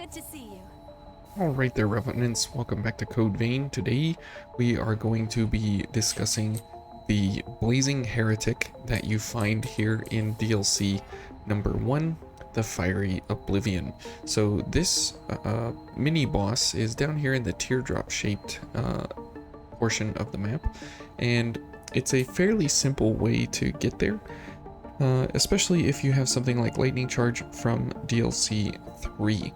Good to see you. Alright there, Revenants, welcome back to Code Vein. Today we are going to be discussing the Blazing Heretic that you find here in DLC number 1, the Fiery Oblivion. So this mini-boss is down here in the teardrop-shaped portion of the map, and it's a fairly simple way to get there, especially if you have something like Lightning Charge from DLC 3.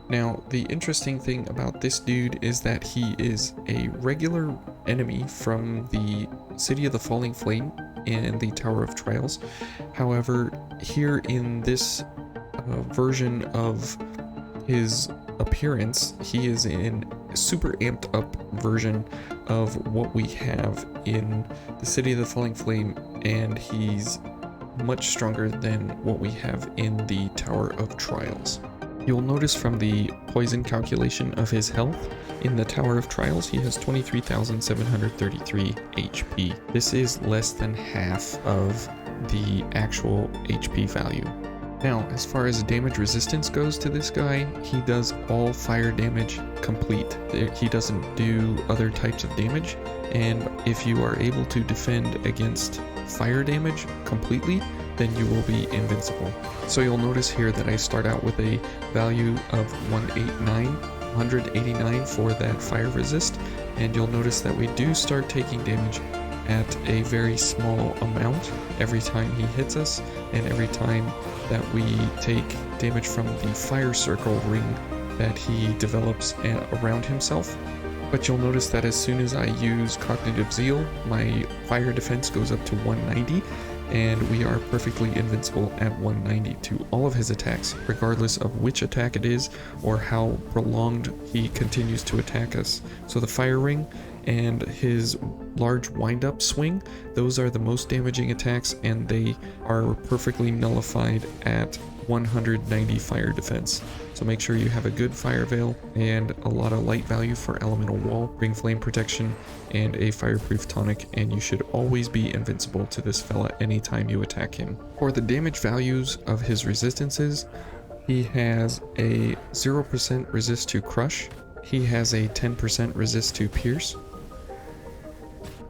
Now, the interesting thing about this dude is that he is a regular enemy from the City of the Falling Flame and the Tower of Trials. However, here in this version of his appearance, he is in a super amped up version of what we have in the City of the Falling Flame, and he's much stronger than what we have in the Tower of Trials. You'll notice from the poison calculation of his health, in the Tower of Trials he has 23,733 HP. This is less than half of the actual HP value. Now, as far as damage resistance goes to this guy, he does all fire damage complete. He doesn't do other types of damage, and if you are able to defend against fire damage completely, then you will be invincible. So you'll notice here that I start out with a value of 189 for that fire resist, and you'll notice that we do start taking damage at a very small amount every time he hits us, and every time that we take damage from the fire circle ring that he develops around himself. But you'll notice that as soon as I use Cognitive Zeal, my fire defense goes up to 190, and we are perfectly invincible at 190 to all of his attacks, regardless of which attack it is or how prolonged he continues to attack us. So the fire ring and his large wind-up swing, those are the most damaging attacks, and they are perfectly nullified at 190 fire defense. So make sure you have a good fire veil and a lot of light value for elemental wall, ring flame protection, and a fireproof tonic, and you should always be invincible to this fella anytime you attack him. For the damage values of his resistances, he has a 0% resist to crush, he has a 10% resist to pierce,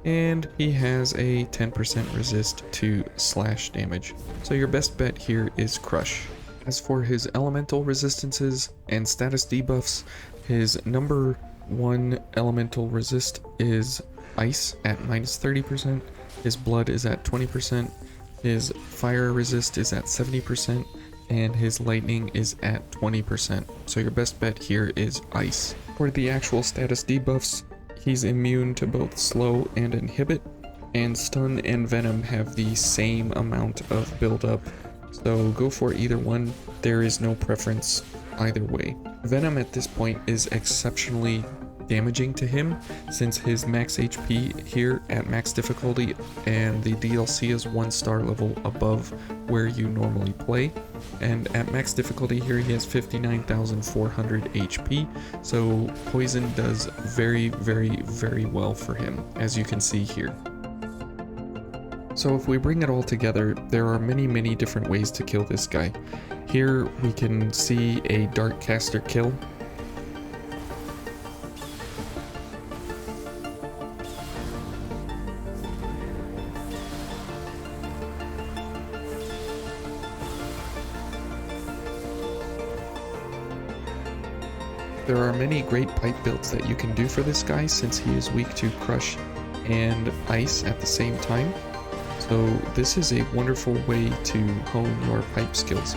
and he has a 10% resist to slash damage. So your best bet here is crush. As for his elemental resistances and status debuffs, his number 1 elemental resist is ice at -30%, his blood is at 20%, his fire resist is at 70%, and his lightning is at 20%. So your best bet here is ice. For the actual status debuffs, he's immune to both slow and inhibit, and stun and venom have the same amount of buildup, so go for either one. There is no preference either way. Venom at this point is exceptionally damaging to him, since his max HP here at max difficulty and the DLC is 1 star level above where you normally play, and at max difficulty here he has 59,400 HP, so poison does very well for him, as you can see here. So if we bring it all together, there are many different ways to kill this guy. Here we can see a Dark Caster kill. There are many great pipe builds that you can do for this guy, since he is weak to crush and ice at the same time. So this is a wonderful way to hone your pipe skills.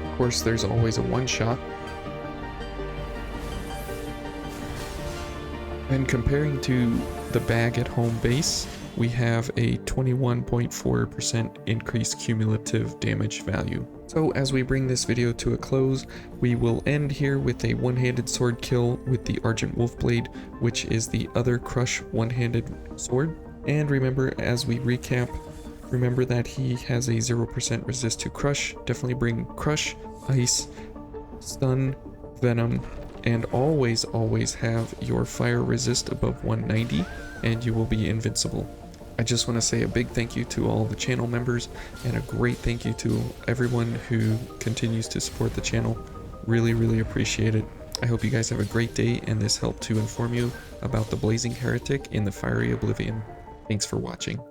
Of course, there's always a one-shot. And comparing to the bag at home base, we have a 21.4% increased cumulative damage value. So as we bring this video to a close, we will end here with a one-handed sword kill with the Argent Wolfblade, which is the other crush one-handed sword. And remember, as we recap, remember that he has a 0% resist to crush. Definitely bring crush, ice, stun, venom, and always have your fire resist above 190, and you will be invincible. I just want to say a big thank you to all the channel members, and a great thank you to everyone who continues to support the channel. Really appreciate it. I hope you guys have a great day, and this helped to inform you about the Blazing Heretic in the Fiery Oblivion. Thanks for watching.